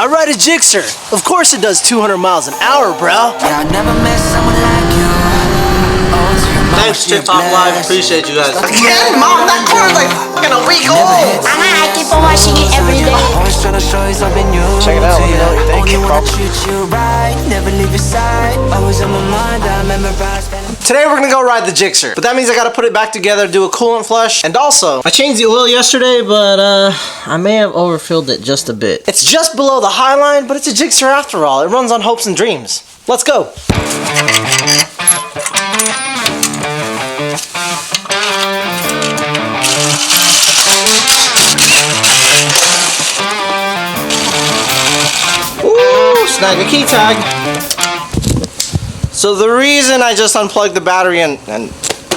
I ride a Gixxer. Of course it does 200 miles an hour, bro. Yeah, I never met someone like you. Thanks, TikTok Live. Appreciate you guys. Again, Mom, that corn's like fucking a week old. I keep on watching it every day. Always trying to show you something new. Check it out. Let me know what you think. Only wanna treat you right. Never leave your side. Always on my mind. I memorize. Today we're gonna go ride the Gixxer, but that means I gotta put it back together, do a coolant flush, and also I changed the oil yesterday, but I may have overfilled it just a bit. It's just below the high line, but it's a Gixxer after all. It runs on hopes and dreams. Let's go. Ooh, snag a key tag. So the reason I just unplugged the battery and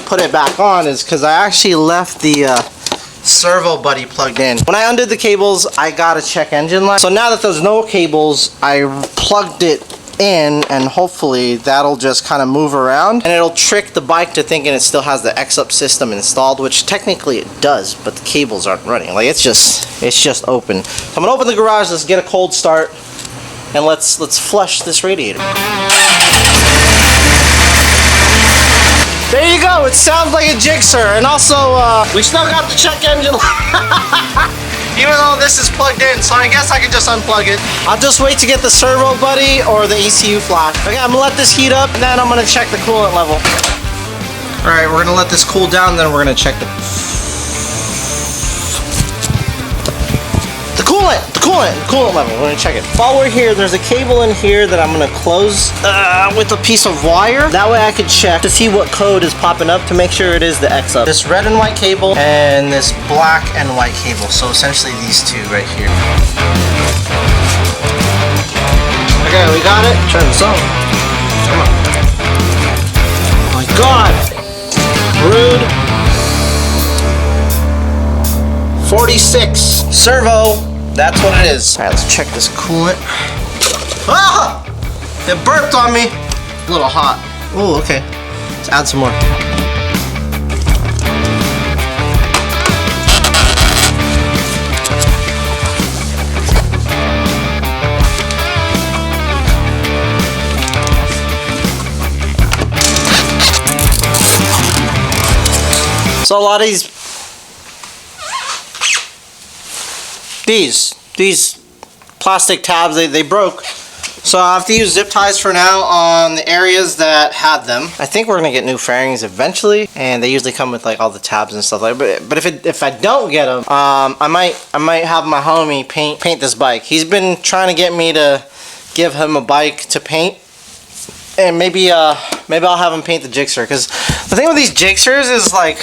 put it back on is because I actually left the servo buddy plugged in. When I undid the cables, I got a check engine light. So now that there's no cables, I plugged it in and hopefully that'll just kind of move around and it'll trick the bike to thinking it still has the X-Up system installed, which technically it does, but the cables aren't running. Like it's just open. So I'm gonna open the garage, let's get a cold start, and let's flush this radiator. There you go, it sounds like a Gixxer, and also we still got the check engine even though this is plugged in, so I guess I can just unplug it. I'll just wait to get the servo buddy or the ECU flash. Okay, I'm gonna let this heat up, and then I'm gonna check the coolant level. Alright, we're gonna let this cool down, then we're gonna check the coolant level. We're gonna check it. While we're here, there's a cable in here that I'm gonna close with a piece of wire. That way I can check to see what code is popping up to make sure it is the X-Up. This red and white cable and this black and white cable. So essentially these two right here. Okay, we got it. Turn this on. Come on. Oh my God. Rude. 46. Servo. That's what it is. Alright, let's check this coolant. Ah! It burped on me. A little hot. Oh, okay. Let's add some more. So a lot of these plastic tabs, they broke. So I have to use zip ties for now on the areas that had them. I think we're gonna get new fairings eventually, and they usually come with like all the tabs and stuff like that. But if I don't get them, I might have my homie paint this bike. He's been trying to get me to give him a bike to paint, and maybe I'll have him paint the Gixxer. Because the thing with these Gixxers is like,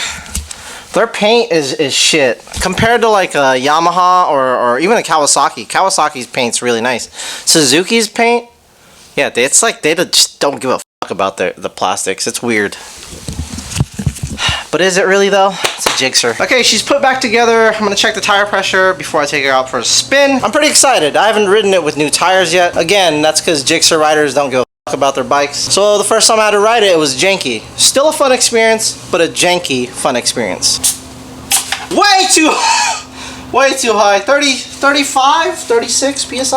their paint is shit compared to like a Yamaha or even a Kawasaki. Kawasaki's paint's really nice. Suzuki's paint, yeah, it's like they just don't give a fuck about the plastics. It's weird. But is it really though? It's a Gixxer. Okay, she's put back together. I'm gonna check the tire pressure before I take her out for a spin. I'm pretty excited. I haven't ridden it with new tires yet. Again, that's because Gixxer riders don't give a fuck about their bikes. So the first time I had to ride it, it was janky. Still a fun experience, but a janky fun experience. Way too high. 30, 35, 36 PSI.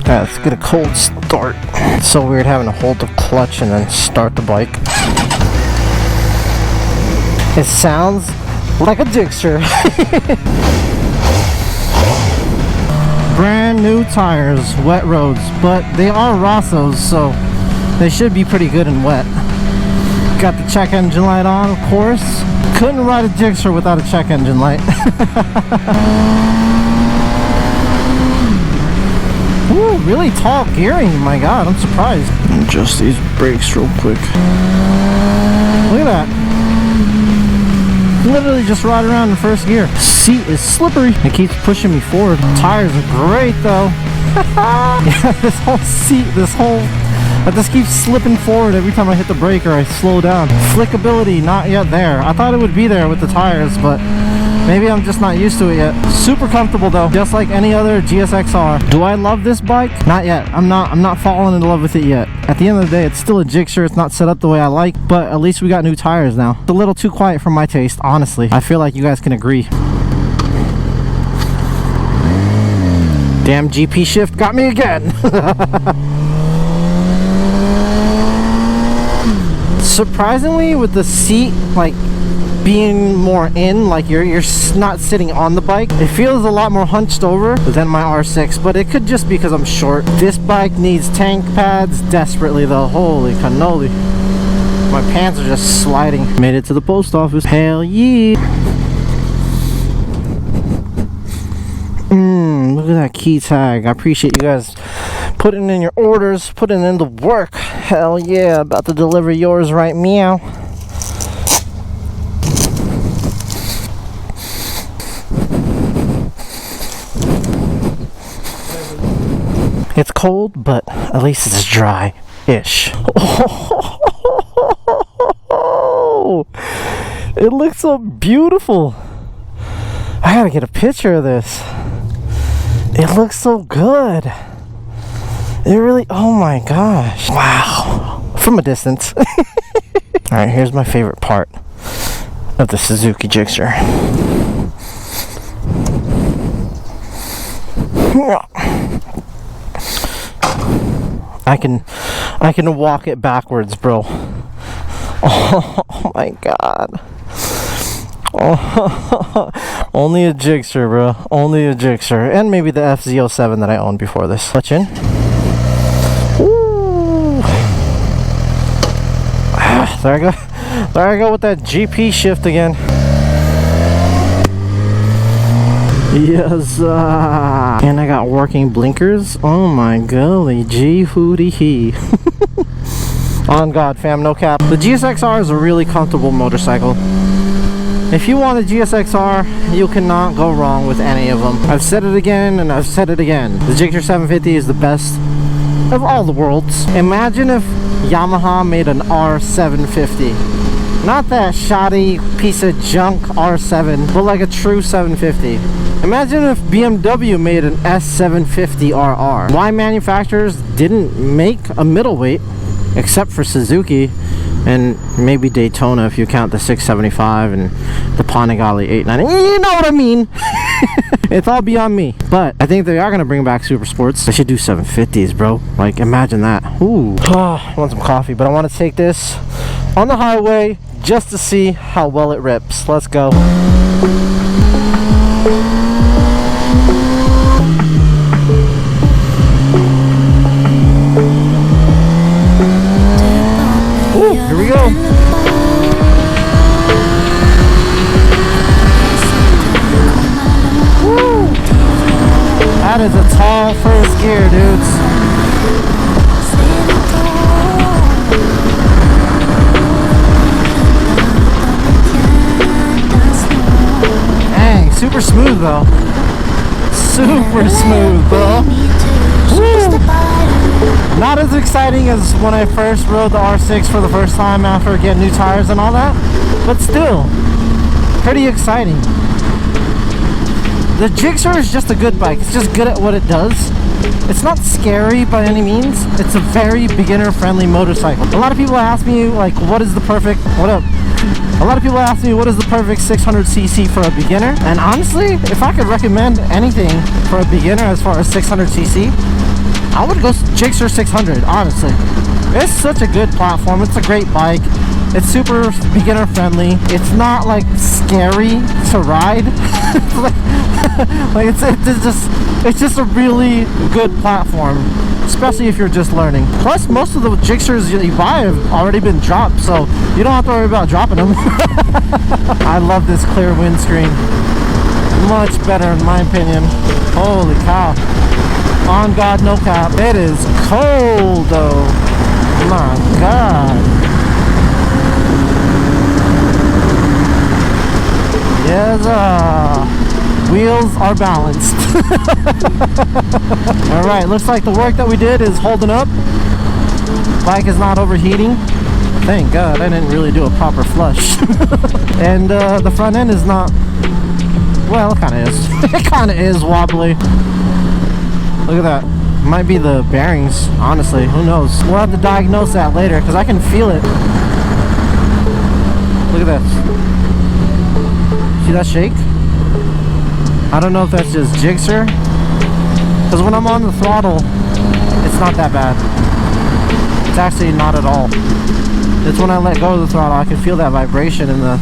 Alright, let's get a cold start. It's so weird having to hold the clutch and then start the bike. It sounds like a Gixxer. Brand new tires, wet roads, but they are Rossos, so they should be pretty good and wet. Got the check engine light on, of course. Couldn't ride a Gixxer without a check engine light. Ooh, really tall gearing, my God, I'm surprised. Adjust these brakes real quick. Look at that. Literally just ride around in first gear. Seat is slippery. It keeps pushing me forward. Tires are great though. Yeah, this whole seat, I just keep slipping forward every time I hit the brake or I slow down. Flickability, not yet there. I thought it would be there with the tires, but Maybe I'm just not used to it yet. Super comfortable though, just like any other GSXR. Do I love this bike? Not yet. I'm not falling in love with it yet. At the end of the day, it's still a Gixxer. It's not set up the way I like, but at least we got new tires now. It's a little too quiet for my taste, honestly. I feel like you guys can agree. Damn GP shift got me again. Surprisingly, with the seat like being more in, like you're not sitting on the bike, it feels a lot more hunched over than my R6, but it could just be because I'm short. This bike needs tank pads desperately though. Holy cannoli, my pants are just sliding. Made it to the post office. Hell yeah. Look at that key tag. I appreciate you guys putting in your orders, putting in the work. Hell yeah, about to deliver yours right meow. It's cold, but at least it's dry-ish. Oh, it looks so beautiful. I gotta get a picture of this. It looks so good. It really, oh my gosh. Wow. From a distance. Alright, here's my favorite part of the Suzuki Gixxer. I can walk it backwards, bro. Oh my god. Oh, only a Gixxer, bro. Only a Gixxer. And maybe the FZ07 that I owned before this. Clutch in. Ooh. There I go. There I go with that GP shift again. Yes. And I got working blinkers. Oh my golly. Gee hooty hee. On God, fam, no cap. The GSXR is a really comfortable motorcycle. If you want a GSXR, you cannot go wrong with any of them. I've said it again and I've said it again. The Gixxer 750 is the best of all the worlds. Imagine if Yamaha made an R750. Not that shoddy piece of junk R7, but like a true 750. Imagine if BMW made an S750RR. Why manufacturers didn't make a middleweight, except for Suzuki and maybe Daytona if you count the 675 and the Panigale 890. You know what I mean. It's all beyond me. But I think they are going to bring back super sports. They should do 750s, bro. Like, imagine that. Ooh. I want some coffee, but I want to take this on the highway just to see how well it rips. Let's go. Ooh, here we go. Woo. That is a tall first gear, dudes. Dang, super smooth though. Super smooth, bro. Woo. Not as exciting as when I first rode the R6 for the first time after getting new tires and all that, but still pretty exciting. The Gixxer is just a good bike. It's just good at what it does. It's not scary by any means. It's a very beginner friendly motorcycle. A lot of people ask me like, what is the perfect, what up? A lot of people ask me what is the perfect 600cc for a beginner, and honestly, if I could recommend anything for a beginner as far as 600cc, I would go Gixxer 600, honestly. It's such a good platform. It's a great bike. It's super beginner friendly. It's not like scary to ride. It's just a really good platform, especially if you're just learning. Plus, most of the Gixxers you buy have already been dropped, so you don't have to worry about dropping them. I love this clear windscreen. Much better in my opinion. Holy cow. On God, no cap. It is cold though. My God. Yes, wheels are balanced. Alright, looks like the work that we did is holding up. Bike is not overheating. Thank God, I didn't really do a proper flush. And the front end is not Well, it kind of is. It kind of is wobbly. Look at that. Might be the bearings, honestly. Who knows? We'll have to diagnose that later because I can feel it. Look at this. See that shake? I don't know if that's just Gixxer. Because when I'm on the throttle, it's not that bad. It's actually not at all. It's when I let go of the throttle, I can feel that vibration in the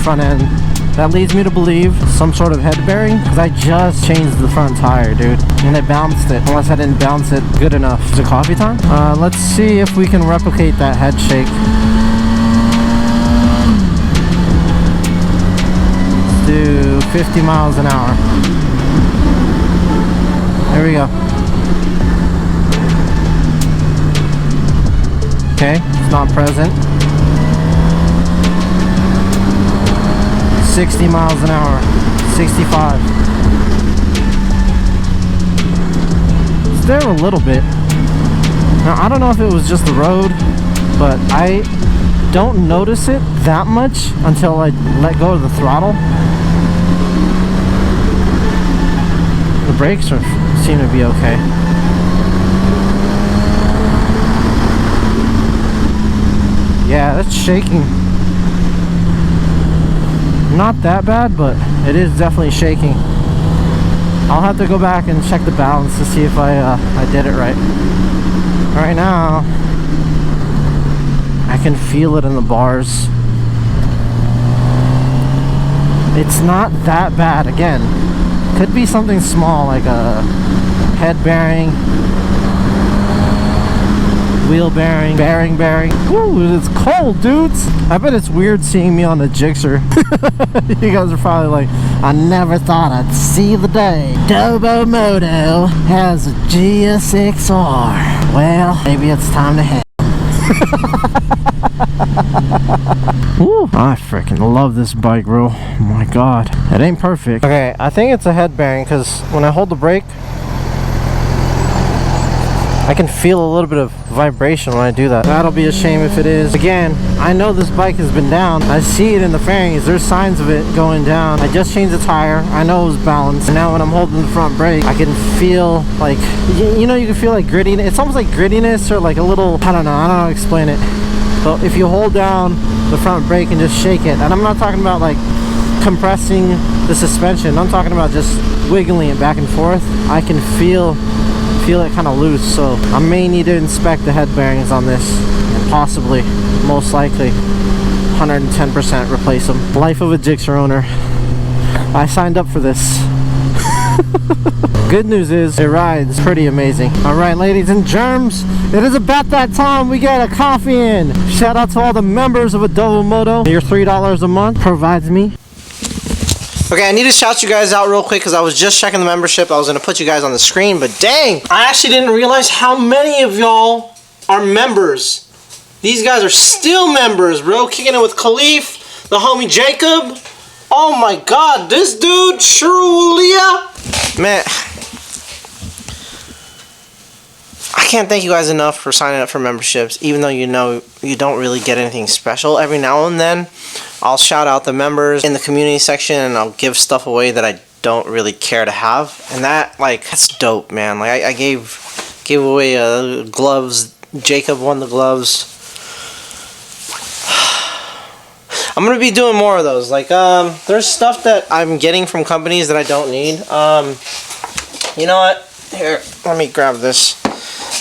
front end. That leads me to believe some sort of head bearing, because I just changed the front tire, dude, and it bounced it, unless I didn't bounce it good enough. Is it coffee time? Let's see if we can replicate that head shake. Let's do 50 miles an hour. There we go. Okay, it's not present. 60 miles an hour, 65. It's there a little bit. Now, I don't know if it was just the road, but I don't notice it that much until I let go of the throttle. The brakes seem to be okay. Yeah, that's shaking. Not that bad, but it is definitely shaking. I'll have to go back and check the balance to see if I did it right. Right now, I can feel it in the bars. It's not that bad. Again, could be something small like a head bearing, wheel bearing, bearing. Ooh, it's cold, dudes. I bet it's weird seeing me on the Gixxer. You guys are probably like, I never thought I'd see the day. Adobo Moto has a GSXR. Well, maybe it's time to head. Ooh, I freaking love this bike, bro. Oh my god. It ain't perfect. Okay, I think it's a head bearing because when I hold the brake, I can feel a little bit of vibration when I do that. That'll be a shame if it is. Again, I know this bike has been down. I see it in the fairings. There's signs of it going down. I just changed the tire. I know it was balanced. And now when I'm holding the front brake, I can feel like, you know, you can feel like grittiness. It's almost like grittiness or like a little, I don't know how to explain it. But if you hold down the front brake and just shake it, and I'm not talking about like compressing the suspension. I'm talking about just wiggling it back and forth. I can feel it kind of loose, so I may need to inspect the head bearings on this and possibly, most likely, 110% replace them. Life of a Gixxer owner. I signed up for this. Good news is it rides pretty amazing. All right, ladies and germs, it is about that time we get a coffee in. Shout out to all the members of Adobo Moto. Your $3 a month provides me. Okay, I need to shout you guys out real quick because I was just checking the membership. I was going to put you guys on the screen, but dang, I actually didn't realize how many of y'all are members. These guys are still members, bro. Kicking it with Khalif, the homie Jacob. Oh my god, this dude, Shroulia. Man, I can't thank you guys enough for signing up for memberships, even though you know you don't really get anything special. Every now and then, I'll shout out the members in the community section and I'll give stuff away that I don't really care to have. And that, like, that's dope, man. Like, I gave away gloves. Jacob won the gloves. I'm going to be doing more of those. Like, there's stuff that I'm getting from companies that I don't need. You know what? Here, let me grab this.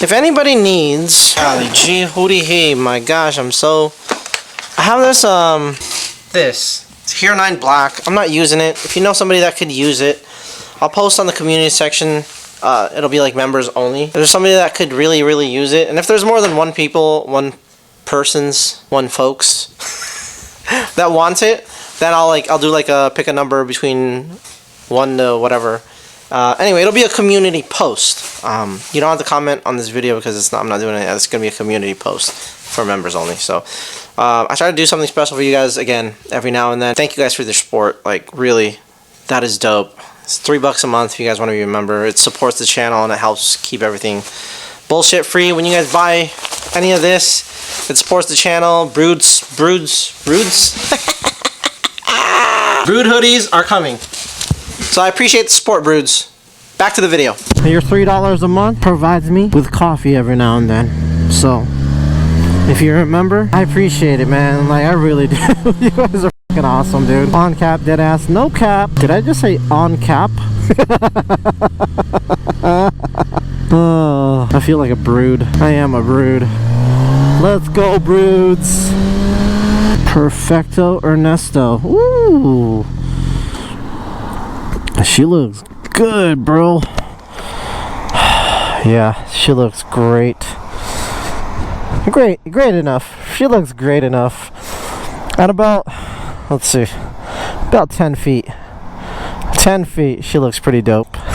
If anybody needs, golly gee, hootie hey, my gosh, I have this, it's Here 9 Black. I'm not using it. If you know somebody that could use it, I'll post on the community section. It'll be like members only. If there's somebody that could really, really use it, and if there's more than one folks that want it, then I'll do like a pick a number between 1 to whatever. Anyway, it'll be a community post. You don't have to comment on this video because I'm not doing it. It's gonna be a community post for members only. So I try to do something special for you guys again every now and then. Thank you guys for your support. Like, really, that is dope. It's $3 a month if you guys want to be a member. It supports the channel and it helps keep everything bullshit free. When you guys buy any of this, it supports the channel. Broods. Brood hoodies are coming. So I appreciate the support, broods. Back to the video. Your $3 a month provides me with coffee every now and then. So, if you remember, I appreciate it, man. Like, I really do. You guys are fucking awesome, dude. On cap, dead ass, no cap. Did I just say on cap? Oh, I feel like a brood. I am a brood. Let's go, broods. Perfecto Ernesto. Ooh. She looks good, bro. Yeah, she looks great. Great enough. She looks great enough. At about, let's see, about 10 feet. 10 feet, she looks pretty dope. Can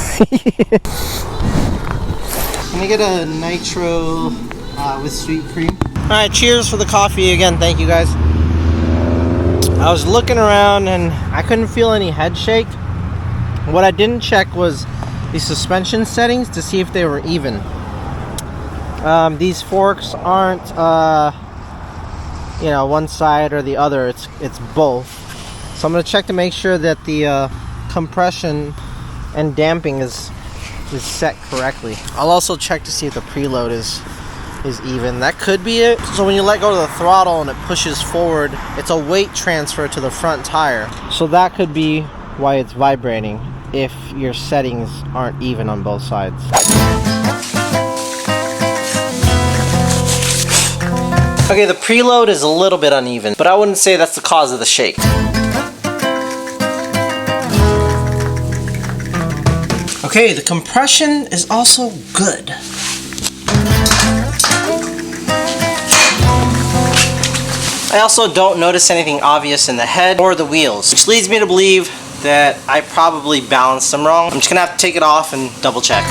I get a nitro with sweet cream? Alright, cheers for the coffee again. Thank you, guys. I was looking around and I couldn't feel any head shake. What I didn't check was the suspension settings to see if they were even. These forks aren't, you know, one side or the other. It's both. So I'm gonna check to make sure that the compression and damping is set correctly. I'll also check to see if the preload is even. That could be it. So when you let go of the throttle and it pushes forward, it's a weight transfer to the front tire. So that could be why it's vibrating if your settings aren't even on both sides. Okay, the preload is a little bit uneven, but I wouldn't say that's the cause of the shake. Okay, the compression is also good. I also don't notice anything obvious in the head or the wheels, which leads me to believe that I probably balanced them wrong. I'm just gonna have to take it off and double check.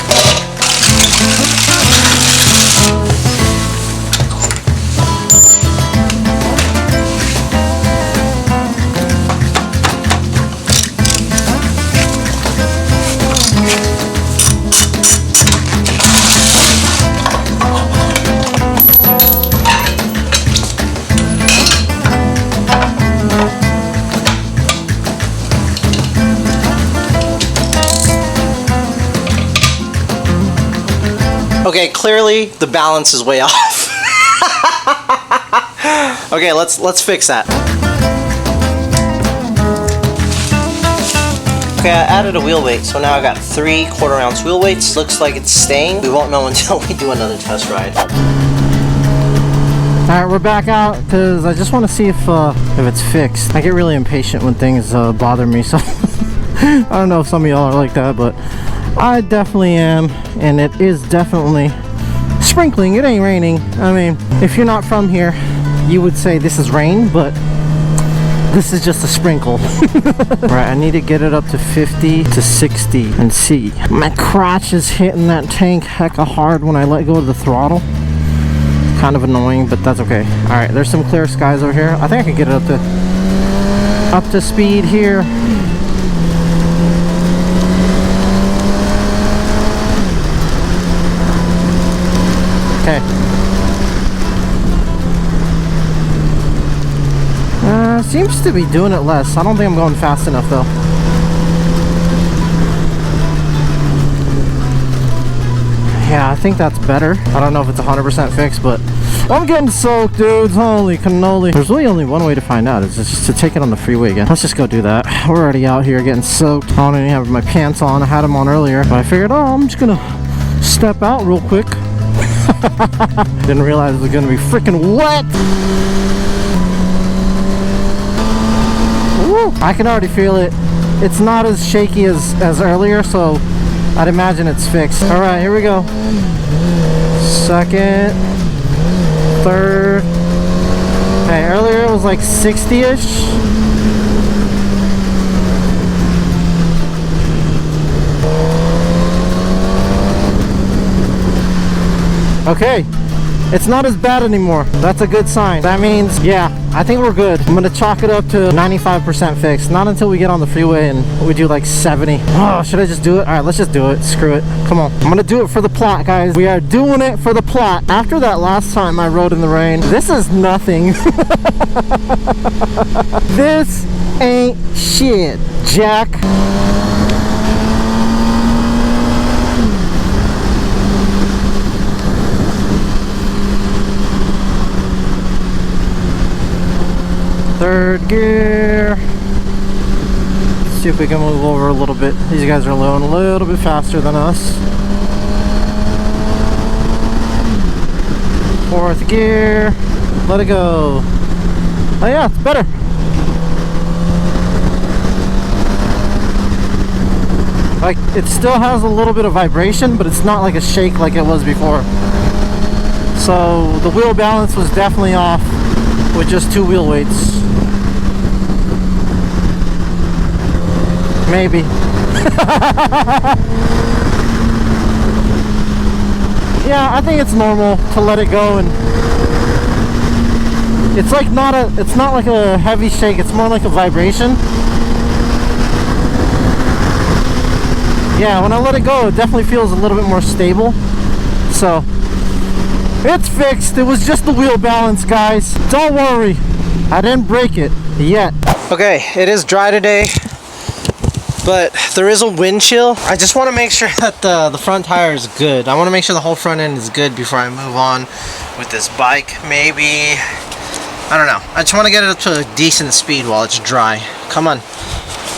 Okay, clearly the balance is way off. Okay, let's fix that. Okay, I added a wheel weight, so now I got 3 quarter-ounce wheel weights. Looks like it's staying. We won't know until we do another test ride. Alright, we're back out because I just want to see if it's fixed. I get really impatient when things bother me, so I don't know if some of y'all are like that, but I definitely am, and it is definitely sprinkling. It ain't raining. I mean, if you're not from here, you would say this is rain, but this is just a sprinkle. Right, I need to get it up to 50 to 60 and see. My crotch is hitting that tank hecka hard when I let go of the throttle. Kind of annoying, but that's okay. Alright, there's some clear skies over here. I think I can get it up to speed here. Okay. Seems to be doing it less. I don't think I'm going fast enough though. Yeah, I think that's better. I don't know if it's 100% fixed, but I'm getting soaked, dudes. Holy cannoli. There's really only one way to find out. It's just to take it on the freeway again. Let's just go do that. We're already out here getting soaked. I don't even have my pants on. I had them on earlier, but I figured, oh, I'm just gonna step out real quick. Didn't realize it was gonna be freaking wet. Woo, I can already feel it. It's not as shaky as earlier, so I'd imagine it's fixed. All right, here we go. Second, third. Okay, earlier it was like 60-ish. Okay, it's not as bad anymore. That's a good sign. That means, yeah, I think we're good. I'm gonna chalk it up to 95% fixed. Not until we get on the freeway and we do like 70. Oh, should I just do it? All right, let's just do it. Screw it. Come on. I'm gonna do it for the plot, guys. We are doing it for the plot. After that last time I rode in the rain, this is nothing. This ain't shit, Jack. Third gear. See if we can move over a little bit. These guys are going a little bit faster than us. Fourth gear. Let it go. Oh yeah, it's better. Like, it still has a little bit of vibration, but it's not like a shake like it was before. So the wheel balance was definitely off with just 2 wheel weights. Maybe. Yeah, I think it's normal to let it go, and it's like it's not like a heavy shake, it's more like a vibration. Yeah, when I let it go, it definitely feels a little bit more stable. So it's fixed. It was just the wheel balance, guys. Don't worry, I didn't break it yet. Okay, it is dry today, but there is a wind chill. I just want to make sure that the front tire is good. I want to make sure the whole front end is good before I move on with this bike. Maybe, I don't know. I just want to get it up to a decent speed while it's dry. Come on.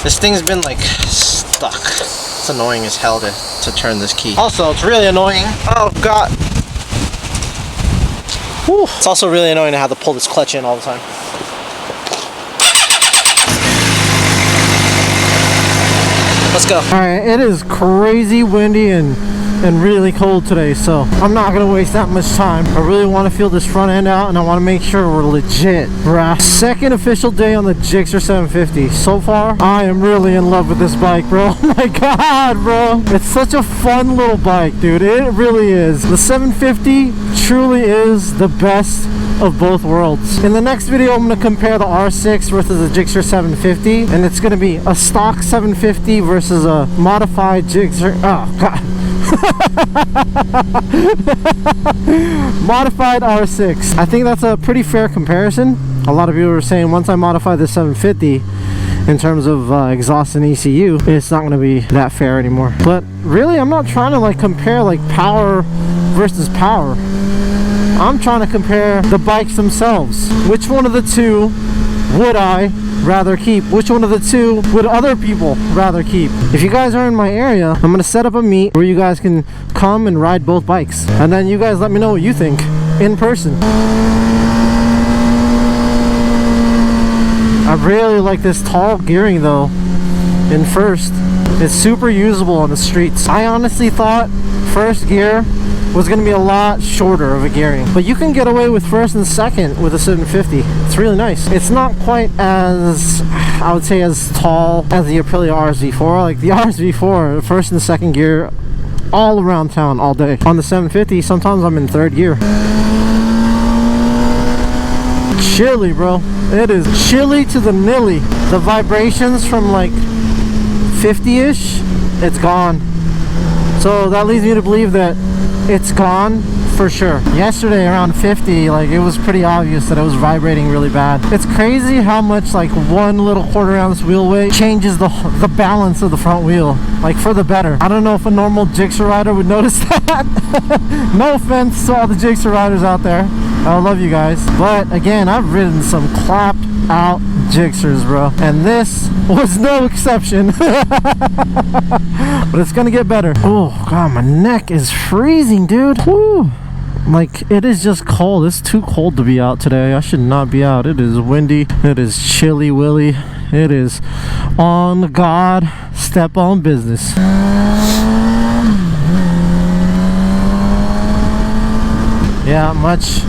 This thing's been like stuck. It's annoying as hell to turn this key. Also, it's really annoying. Oh god. Whew. It's also really annoying to have to pull this clutch in all the time. Let's go. Alright, it is crazy windy and really cold today, so I'm not gonna waste that much time. I really want to feel this front end out, and I want to make sure we're legit, bruh. Second official day on the Gixxer 750. So far, I am really in love with this bike, bro. Oh my god, bro. It's such a fun little bike, dude. It really is. The 750 truly is the best of both worlds. In the next video, I'm going to compare the R6 versus the Gixxer 750, and it's going to be a stock 750 versus a modified Gixxer. Oh god. Modified R6. I think that's a pretty fair comparison. A lot of people are saying once I modify the 750 in terms of exhaust and ECU, it's not going to be that fair anymore. But really, I'm not trying to like compare like power versus power. I'm trying to compare the bikes themselves. Which one of the two would I rather keep? Which one of the two would other people rather keep? If you guys are in my area, I'm gonna set up a meet where you guys can come and ride both bikes, and then you guys let me know what you think in person. I really like this tall gearing though in first. It's super usable on the streets. I honestly thought first gear was going to be a lot shorter of a gearing, but you can get away with first and second with a 750. It's really nice. It's not quite as, I would say, as tall as the Aprilia RSV4. Like the RSV4, first and second gear all around town all day. On the 750, sometimes I'm in third gear. Chilly, bro. It is chilly to the nilly. The vibrations from like 50-ish, it's gone. So that leads me to believe that it's gone for sure. Yesterday around 50, like it was pretty obvious that it was vibrating really bad. It's crazy how much like 1 little quarter-ounce wheel weight changes the balance of the front wheel, like for the better. I don't know if a normal Gixxer rider would notice that. No offense to all the Gixxer riders out there. I love you guys, but again, I've ridden some clapped out Gixxers, bro, and this was no exception. But it's gonna get better. Oh god, my neck is freezing, dude. Woo. Like, it is just cold. It's too cold to be out today. I should not be out. It is windy. It is chilly willy. It is on God step on business. Yeah, much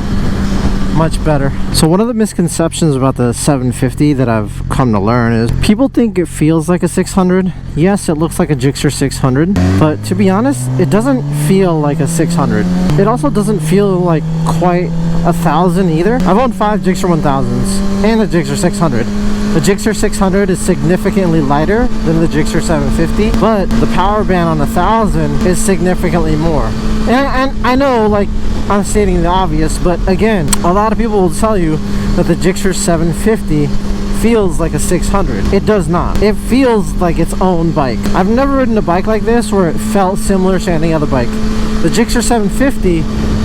better. So one of the misconceptions about the 750 that I've come to learn is people think it feels like a 600. Yes, it looks like a Gixxer 600, but to be honest, it doesn't feel like a 600. It also doesn't feel like quite 1,000 either. I've owned 5 Gixxer 1000s and a Gixxer 600. The Gixxer 600 is significantly lighter than the Gixxer 750, but the power band on 1000 is significantly more. And I know, like, I'm stating the obvious, but again, a lot of people will tell you that the Gixxer 750 feels like a 600. It does not. It feels like its own bike. I've never ridden a bike like this where it felt similar to any other bike. The Gixxer 750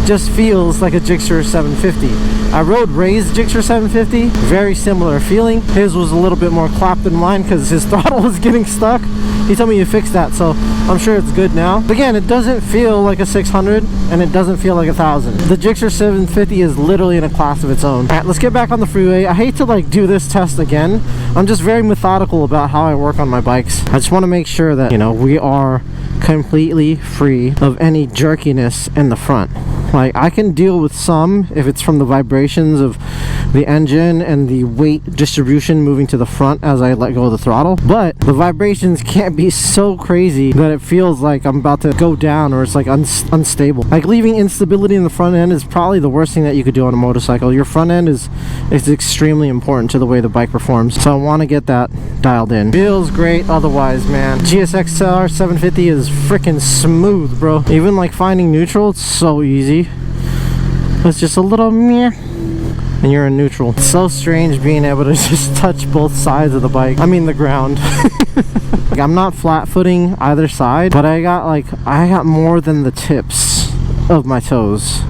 just feels like a Gixxer 750. I rode Ray's Gixxer 750, very similar feeling. His was a little bit more clapped than mine because his throttle was getting stuck. He told me you fixed that, so I'm sure it's good now. But again, it doesn't feel like a 600 and it doesn't feel like 1000. The Gixxer 750 is literally in a class of its own. All right, let's get back on the freeway. I hate to like do this test again. I'm just very methodical about how I work on my bikes. I just want to make sure that, you know, we are completely free of any jerkiness in the front. Like, I can deal with some if it's from the vibrations of the engine and the weight distribution moving to the front as I let go of the throttle, but the vibrations can't be so crazy that it feels like I'm about to go down or it's like unstable. Like, leaving instability in the front end is probably the worst thing that you could do on a motorcycle. Your front end is extremely important to the way the bike performs, so I want to get that dialed in. Feels great otherwise, man. GSXR 750 is freaking smooth, bro. Even like finding neutral, it's so easy. It's just a little meh and you're in neutral. It's so strange being able to just touch both sides of the bike. I mean the ground. Like, I'm not flat footing either side, but I got more than the tips of my toes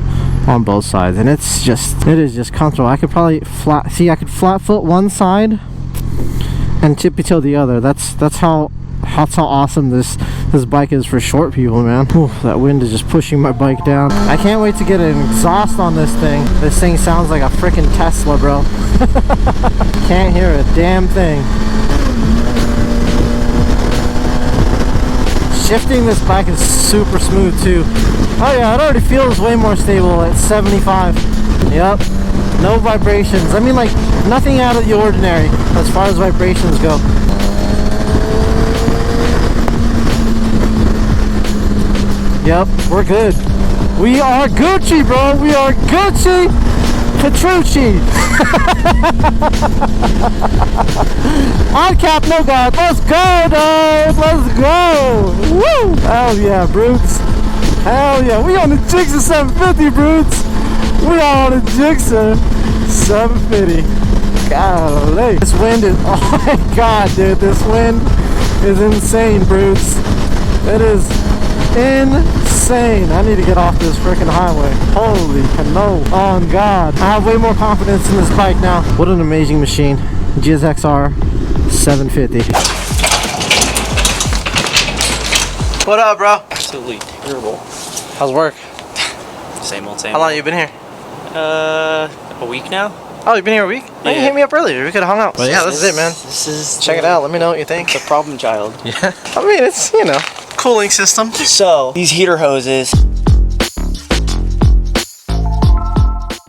on both sides, and it is just comfortable. I could probably I could flat foot one side and tippy toe the other. That's how awesome this bike is for short people, man. Ooh, that wind is just pushing my bike down. I can't wait to get an exhaust on this thing. This thing sounds like a freaking Tesla, bro. Can't hear a damn thing. Shifting this bike is super smooth too. Oh yeah, it already feels way more stable at 75. Yep, no vibrations. I mean, like, nothing out of the ordinary as far as vibrations go. Yep, we're good. We are Gucci, bro. We are Gucci Petrucci. On cap, no guard. Let's go, dog. Let's go. Woo! Hell yeah, brutes. Hell yeah. We on the Gixxer 750, brutes. We are on the Gixxer 750. Golly. This wind is, oh my god, dude. This wind is insane, brutes. It is insane. I need to get off this freaking highway. Holy no. On God. I have way more confidence in this bike now. What an amazing machine. GSXR 750. What up, bro? Absolutely terrible. How's work? Same old, same How long have you been here? A week now? Oh, you've been here a week? Yeah. You hit me up earlier. We could have hung out. But yeah, this is it, man. This is... Check it out. Let me know what you think. The problem child. Yeah. I mean, it's, you know, cooling system. So, these heater hoses